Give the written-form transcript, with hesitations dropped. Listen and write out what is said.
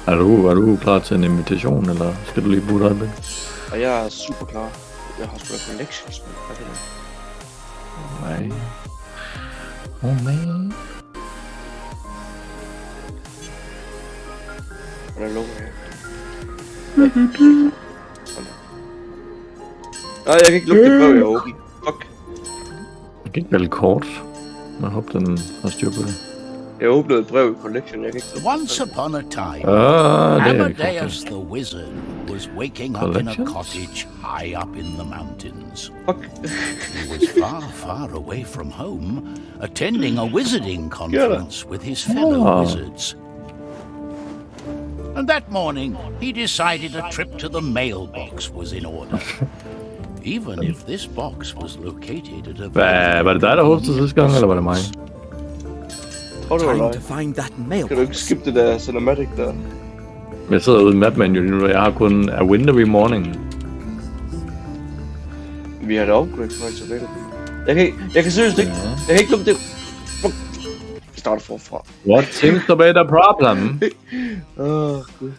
Er du klar til en invitation, eller skal du lige bruge dig? Og jeg er super klar. Jeg har sgu da connections med. Hvad er det? Nej. Oh man. Hvordan lukker jeg? Nej, jeg kan ikke lukke det brev, jeg åbner. Fuck. Jeg kan ikke vælge kort. Jeg håber, den har styr på det. Jeg åbnede et brev i Collection, jeg kan ikke lukke det. Once upon a time, Det er Amadeus the wizard was waking up in a Collections? cottage high up in the mountains. Fuck. He was far, far away from home, attending a wizarding conference with his fellow Oh. wizards. And that morning, he decided a trip to the mailbox was in order. Even if this box was located at a Hvad, var det dig, der hostede sidste gang, eller var det mig? Tror du, Time eller to find that kan du ikke mailbox. skifte det der cinematic der? Jeg sidder ude i map menu lige nu, og jeg har kun A Windowy Morning. Vi har det upgrade points available. Jeg kan seriøst ikke. Jeg kan ikke lukke det. Fuck. Vi starter forfra. What seems to be the problem? Åh, gud.